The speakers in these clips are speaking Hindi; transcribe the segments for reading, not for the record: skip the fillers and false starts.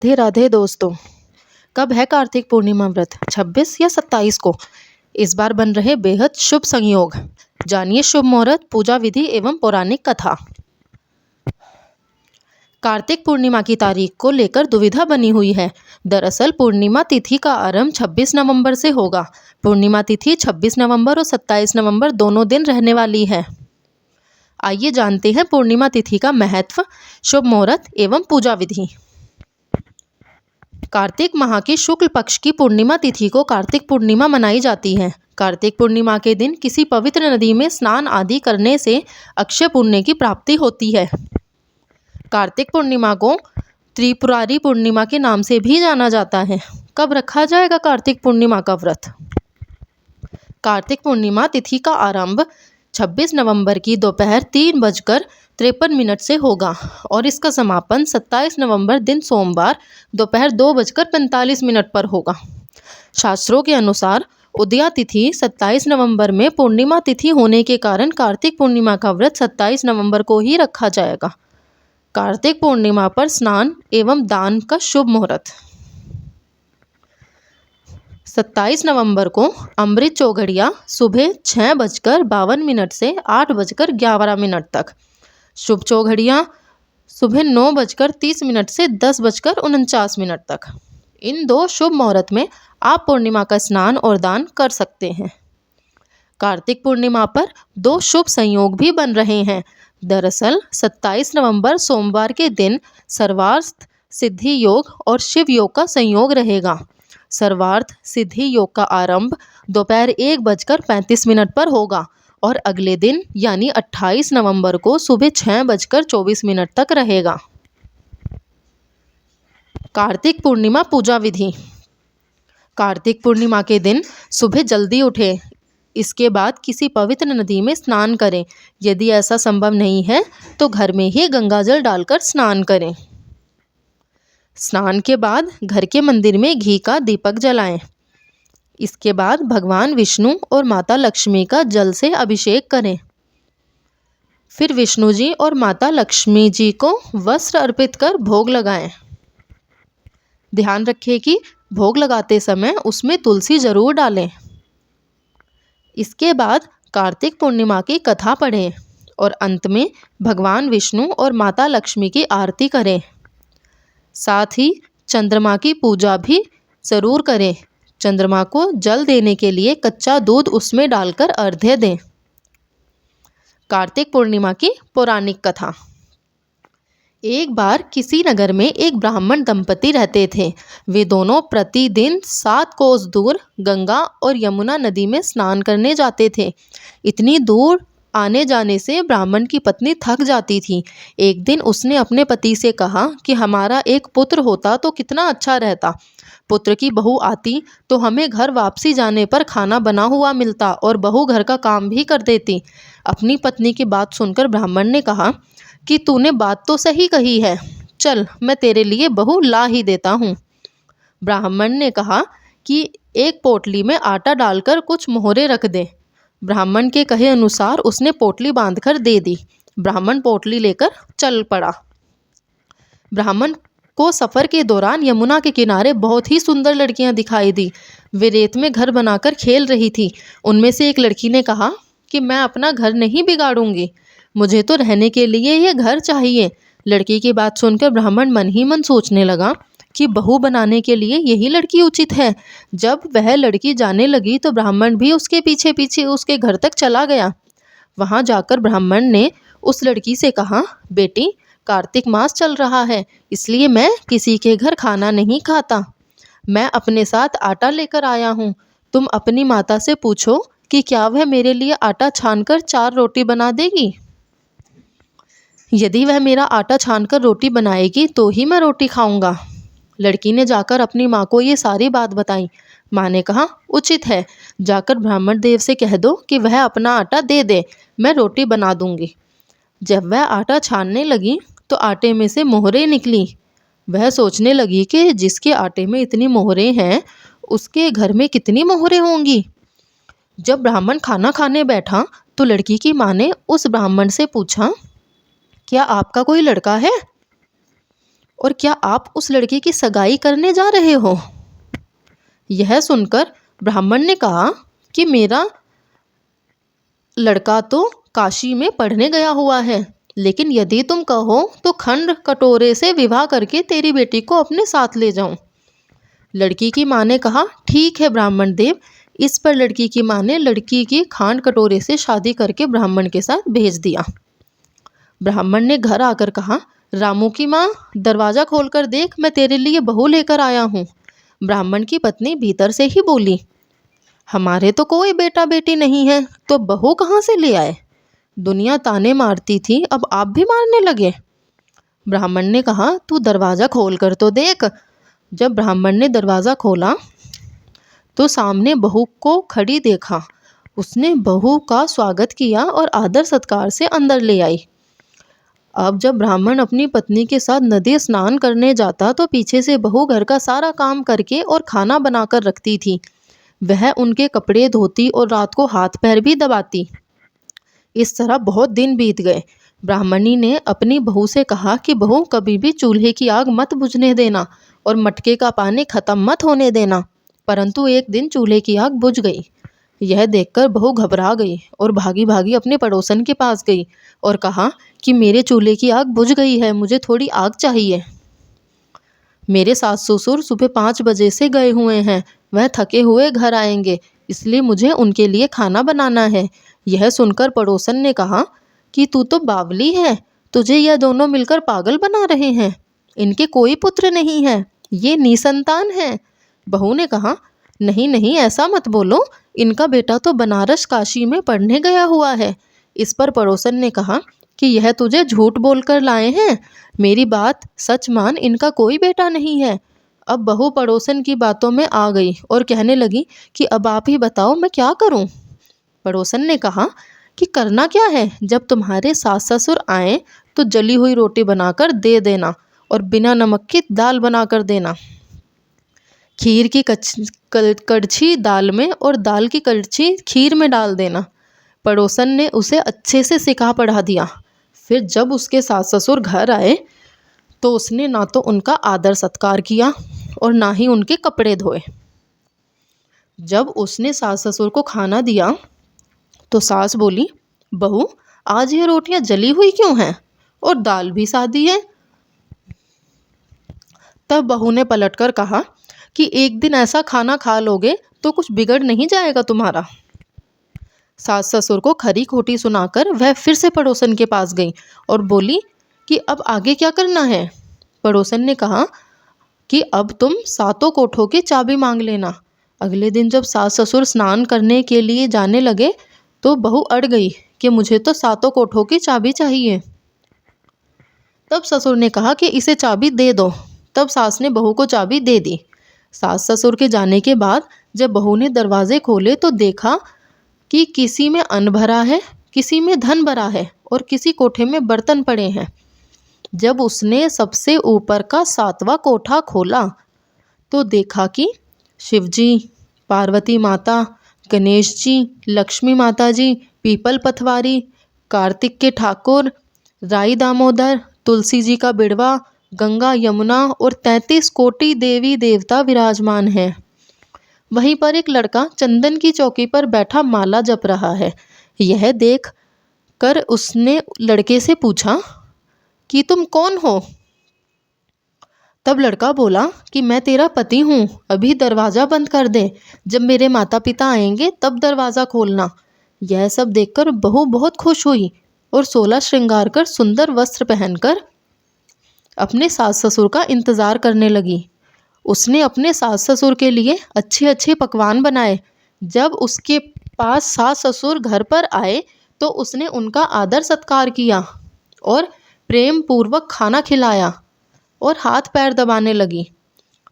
राधे राधे दोस्तों। कब है कार्तिक पूर्णिमा व्रत? 26 या 27 को। इस बार बन रहे बेहद शुभ संयोग। जानिए शुभ मुहूर्त, पूजा विधि एवं पौराणिक कथा। कार्तिक पूर्णिमा की तारीख को लेकर दुविधा बनी हुई है। दरअसल पूर्णिमा तिथि का आरंभ 26 नवंबर से होगा। पूर्णिमा तिथि 26 नवंबर और 27 नवंबर दोनों दिन रहने वाली है। आइए जानते हैं पूर्णिमा तिथि का महत्व, शुभ मुहूर्त एवं पूजा विधि। कार्तिक माह की शुक्ल पक्ष की पूर्णिमा तिथि को कार्तिक पूर्णिमा मनाई जाती है। कार्तिक पूर्णिमा के दिन किसी पवित्र नदी में स्नान आदि करने से अक्षय पुण्य की प्राप्ति होती है। कार्तिक पूर्णिमा को त्रिपुरारी पूर्णिमा के नाम से भी जाना जाता है। कब रखा जाएगा कार्तिक पूर्णिमा का व्रत? कार्तिक पूर्णिमा तिथि का आरंभ 26 नवंबर की दोपहर 3:53 से होगा और इसका समापन 27 नवंबर दिन सोमवार दोपहर 2:45 पर होगा। शास्त्रों के अनुसार उदया तिथि 27 नवंबर में पूर्णिमा तिथि होने के कारण कार्तिक पूर्णिमा का व्रत 27 नवंबर को ही रखा जाएगा। कार्तिक पूर्णिमा पर स्नान एवं दान का शुभ मुहूर्त। 27 नवंबर को अमृत चौघड़िया सुबह 6:52 से 8:11 तक। शुभ चौघड़िया सुबह 9:30 से 10:49 तक। इन दो शुभ मुहूर्त में आप पूर्णिमा का स्नान और दान कर सकते हैं। कार्तिक पूर्णिमा पर दो शुभ संयोग भी बन रहे हैं। दरअसल 27 नवंबर सोमवार के दिन सर्वार्थ सिद्धि योग और शिव योग का संयोग रहेगा। सर्वार्थ सिद्धि योग का आरंभ दोपहर 1:35 पर होगा और अगले दिन यानी 28 नवंबर को सुबह 6:24 तक रहेगा। कार्तिक पूर्णिमा पूजा विधि। कार्तिक पूर्णिमा के दिन सुबह जल्दी उठें। इसके बाद किसी पवित्र नदी में स्नान करें। यदि ऐसा संभव नहीं है तो घर में ही गंगाजल डालकर स्नान करें। स्नान के बाद घर के मंदिर में घी का दीपक जलाएं। इसके बाद भगवान विष्णु और माता लक्ष्मी का जल से अभिषेक करें। फिर विष्णु जी और माता लक्ष्मी जी को वस्त्र अर्पित कर भोग लगाएं। ध्यान रखें कि भोग लगाते समय उसमें तुलसी जरूर डालें। इसके बाद कार्तिक पूर्णिमा की कथा पढ़ें और अंत में भगवान विष्णु और माता लक्ष्मी की आरती करें। साथ ही चंद्रमा की पूजा भी ज़रूर करें। चंद्रमा को जल देने के लिए कच्चा दूध उसमें डालकर अर्घ्य दें। कार्तिक पूर्णिमा की पौराणिक कथा। एक बार किसी नगर में एक ब्राह्मण दंपति रहते थे। वे दोनों प्रतिदिन 7 कोस दूर गंगा और यमुना नदी में स्नान करने जाते थे। इतनी दूर आने जाने से ब्राह्मण की पत्नी थक जाती थी। एक दिन उसने अपने पति से कहा कि हमारा एक पुत्र होता तो कितना अच्छा रहता। पुत्र की बहू आती तो हमें घर वापसी जाने पर खाना बना हुआ मिलता और बहू घर का काम भी कर देती। अपनी पत्नी की बात सुनकर ब्राह्मण ने कहा कि तूने बात तो सही कही है, चल मैं तेरे लिए बहू ला ही देता हूँ। ब्राह्मण ने कहा कि एक पोटली में आटा डालकर कुछ मोहरे रख दे। ब्राह्मण के कहे अनुसार उसने पोटली बांधकर दे दी। ब्राह्मण पोटली लेकर चल पड़ा। ब्राह्मण को सफ़र के दौरान यमुना के किनारे बहुत ही सुंदर लड़कियां दिखाई दी। वे रेत में घर बनाकर खेल रही थी। उनमें से एक लड़की ने कहा कि मैं अपना घर नहीं बिगाड़ूंगी, मुझे तो रहने के लिए ये घर चाहिए। लड़की की बात सुनकर ब्राह्मण मन ही मन सोचने लगा कि बहू बनाने के लिए यही लड़की उचित है। जब वह लड़की जाने लगी तो ब्राह्मण भी उसके पीछे पीछे उसके घर तक चला गया। वहां जाकर ब्राह्मण ने उस लड़की से कहा, बेटी कार्तिक मास चल रहा है, इसलिए मैं किसी के घर खाना नहीं खाता। मैं अपने साथ आटा लेकर आया हूँ। तुम अपनी माता से पूछो कि क्या वह मेरे लिए आटा छानकर 4 रोटी बना देगी। यदि वह मेरा आटा छानकर रोटी बनाएगी तो ही मैं रोटी खाऊंगा। लड़की ने जाकर अपनी माँ को ये सारी बात बताई। माँ ने कहा, उचित है, जाकर ब्राह्मण देव से कह दो कि वह अपना आटा दे दे, मैं रोटी बना दूंगी। जब वह आटा छानने लगी तो आटे में से मोहरें निकली। वह सोचने लगी कि जिसके आटे में इतनी मोहरें हैं उसके घर में कितनी मोहरें होंगी। जब ब्राह्मण खाना खाने बैठा तो लड़की की माँ ने उस ब्राह्मण से पूछा, क्या आपका कोई लड़का है? और क्या आप उस लड़के की सगाई करने जा रहे हो? यह सुनकर ब्राह्मण ने कहा कि मेरा लड़का तो काशी में पढ़ने गया हुआ है, लेकिन यदि तुम कहो तो खंड कटोरे से विवाह करके तेरी बेटी को अपने साथ ले जाऊं। लड़की की माँ ने कहा, ठीक है ब्राह्मण देव। इस पर लड़की की माँ ने लड़की की खांड कटोरे से शादी करके ब्राह्मण के साथ भेज दिया। ब्राह्मण ने घर आकर कहा, रामू की माँ, दरवाज़ा खोलकर देख, मैं तेरे लिए बहू लेकर आया हूँ। ब्राह्मण की पत्नी भीतर से ही बोली, हमारे तो कोई बेटा बेटी नहीं है, तो बहू कहाँ से ले आए? दुनिया ताने मारती थी, अब आप भी मारने लगे। ब्राह्मण ने कहा, तू दरवाज़ा खोल कर तो देख। जब ब्राह्मण ने दरवाज़ा खोला तो सामने बहू को खड़ी देखा। उसने बहू का स्वागत किया और आदर सत्कार से अंदर ले आई। अब जब ब्राह्मण अपनी पत्नी के साथ नदी स्नान करने जाता तो पीछे से बहू घर का सारा काम करके और खाना बनाकर रखती थी। वह उनके कपड़े धोती और रात को हाथ पैर भी दबाती। इस तरह बहुत दिन बीत गए। ब्राह्मणी ने अपनी बहू से कहा कि बहू, कभी भी चूल्हे की आग मत बुझने देना और मटके का पानी खत्म मत होने देना। परंतु एक दिन चूल्हे की आग बुझ गई। यह देखकर बहू घबरा गई और भागी भागी अपने पड़ोसन के पास गई और कहा कि मेरे चूल्हे की आग बुझ गई है, मुझे थोड़ी आग चाहिए। मेरे सास ससुर सुबह 5 बजे से गए हुए हैं, वह थके हुए घर आएंगे, इसलिए मुझे उनके लिए खाना बनाना है। यह सुनकर पड़ोसन ने कहा कि तू तो बावली है, तुझे यह दोनों मिलकर पागल बना रहे हैं। इनके कोई पुत्र नहीं है, ये निसंतान है। बहू ने कहा, नहीं नहीं, ऐसा मत बोलो, इनका बेटा तो बनारस काशी में पढ़ने गया हुआ है। इस पर पड़ोसन ने कहा कि यह तुझे झूठ बोलकर लाए हैं, मेरी बात सच मान, इनका कोई बेटा नहीं है। अब बहू पड़ोसन की बातों में आ गई और कहने लगी कि अब आप ही बताओ, मैं क्या करूं? पड़ोसन ने कहा कि करना क्या है, जब तुम्हारे सास ससुर आए तो जली हुई रोटी बनाकर दे देना और बिना नमक की दाल बनाकर देना। खीर की कड़छी दाल में और दाल की कड़छी खीर में डाल देना। पड़ोसन ने उसे अच्छे से सिखा पढ़ा दिया। फिर जब उसके सास ससुर घर आए तो उसने ना तो उनका आदर सत्कार किया और ना ही उनके कपड़े धोए। जब उसने सास ससुर को खाना दिया तो सास बोली, बहू, आज ये रोटियां जली हुई क्यों हैं और दाल भी सादी है? तब बहू ने पलटकर कहा कि एक दिन ऐसा खाना खा लोगे तो कुछ बिगड़ नहीं जाएगा तुम्हारा। सास ससुर को खरी खोटी सुनाकर वह फिर से पड़ोसन के पास गई और बोली कि अब आगे क्या करना है? पड़ोसन ने कहा कि अब तुम सातों कोठों की चाबी मांग लेना। अगले दिन जब सास ससुर स्नान करने के लिए जाने लगे तो बहू अड़ गई कि मुझे तो सातों कोठों की चाबी चाहिए। तब ससुर ने कहा कि इसे चाबी दे दो। तब सास ने बहू को चाबी दे दी। सास ससुर के जाने के बाद जब बहू ने दरवाजे खोले तो देखा कि किसी में अन्न भरा है, किसी में धन भरा है और किसी कोठे में बर्तन पड़े हैं। जब उसने सबसे ऊपर का 7वां कोठा खोला तो देखा कि शिवजी, पार्वती माता, गणेश जी, लक्ष्मी माता जी, पीपल पथवारी, कार्तिक के ठाकुर, राई दामोदर, तुलसी जी का बिड़वा, गंगा यमुना और 33 कोटि देवी देवता विराजमान हैं। वहीं पर एक लड़का चंदन की चौकी पर बैठा माला जप रहा है। यह देख कर उसने लड़के से पूछा कि तुम कौन हो? तब लड़का बोला कि मैं तेरा पति हूँ, अभी दरवाज़ा बंद कर दे, जब मेरे माता पिता आएंगे तब दरवाज़ा खोलना। यह सब देखकर बहू बहुत खुश हुई और 16 श्रृंगार कर सुंदर वस्त्र पहनकर अपने सास ससुर का इंतज़ार करने लगी। उसने अपने सास ससुर के लिए अच्छे अच्छे पकवान बनाए। जब उसके पास सास ससुर घर पर आए तो उसने उनका आदर सत्कार किया और प्रेम पूर्वक खाना खिलाया और हाथ पैर दबाने लगी।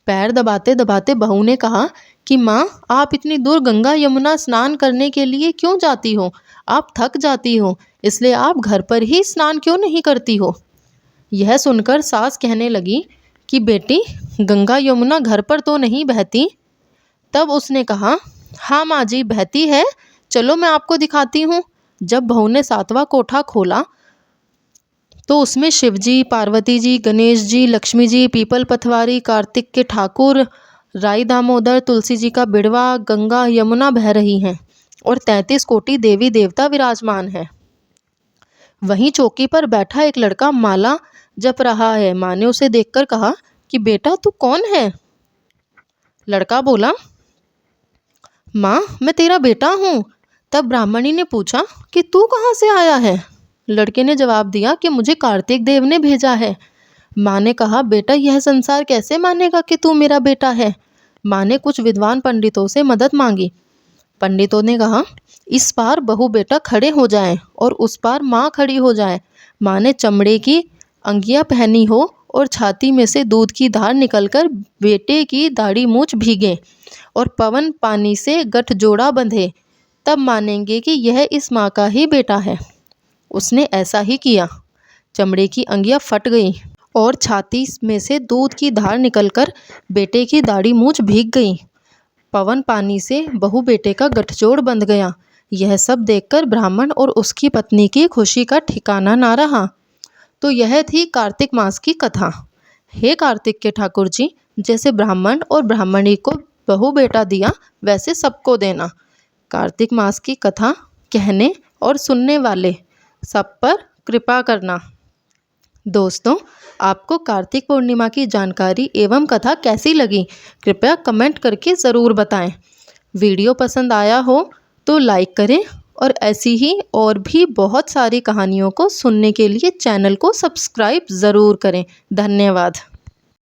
पैर दबाते दबाते बहू ने कहा कि माँ, आप इतनी दूर गंगा यमुना स्नान करने के लिए क्यों जाती हो? आप थक जाती हो, इसलिए आप घर पर ही स्नान क्यों नहीं करती हो? यह सुनकर सास कहने लगी कि बेटी, गंगा यमुना घर पर तो नहीं बहती। तब उसने कहा, हाँ माँ जी, बहती है, चलो मैं आपको दिखाती हूँ। जब बहू ने 7वां कोठा खोला तो उसमें शिव जी, पार्वती जी, गणेश जी, लक्ष्मी जी, पीपल पथवारी, कार्तिक के ठाकुर, राई दामोदर, तुलसी जी का बिड़वा, गंगा यमुना बह रही हैं और 33 कोटि देवी देवता विराजमान है। वहीं चौकी पर बैठा एक लड़का माला जप रहा है। माँ ने उसे देखकर कहा कि बेटा तू कौन है? लड़का बोला, माँ मैं तेरा बेटा हूँ। तब ब्राह्मणी ने पूछा कि तू कहाँ से आया है? लड़के ने जवाब दिया कि मुझे कार्तिक देव ने भेजा है। माँ ने कहा, बेटा यह संसार कैसे मानेगा कि तू मेरा बेटा है? माँ ने कुछ विद्वान पंडितों से मदद मांगी। पंडितों ने कहा, इस पार बहू बेटा खड़े हो जाएं और उस पार माँ खड़ी हो जाए। माँ ने चमड़े की अंगियाँ पहनी हो और छाती में से दूध की धार निकलकर बेटे की दाढ़ी मूछ भीगे और पवन पानी से गठजोड़ा बंधे, तब मानेंगे कि यह इस माँ का ही बेटा है। उसने ऐसा ही किया। चमड़े की अंगियाँ फट गई और छाती में से दूध की धार निकलकर बेटे की दाढ़ी मूछ भीग गई। पवन पानी से बहू बेटे का गठजोड़ बंध गया। यह सब देखकर ब्राह्मण और उसकी पत्नी की खुशी का ठिकाना ना रहा। तो यह थी कार्तिक मास की कथा। हे कार्तिक के ठाकुर जी, जैसे ब्राह्मण और ब्राह्मणी को बहू बेटा दिया वैसे सबको देना। कार्तिक मास की कथा कहने और सुनने वाले सब पर कृपा करना। दोस्तों, आपको कार्तिक पूर्णिमा की जानकारी एवं कथा कैसी लगी, कृपया कमेंट करके ज़रूर बताएं। वीडियो पसंद आया हो तो लाइक करें और ऐसी ही और भी बहुत सारी कहानियों को सुनने के लिए चैनल को सब्सक्राइब ज़रूर करें। धन्यवाद।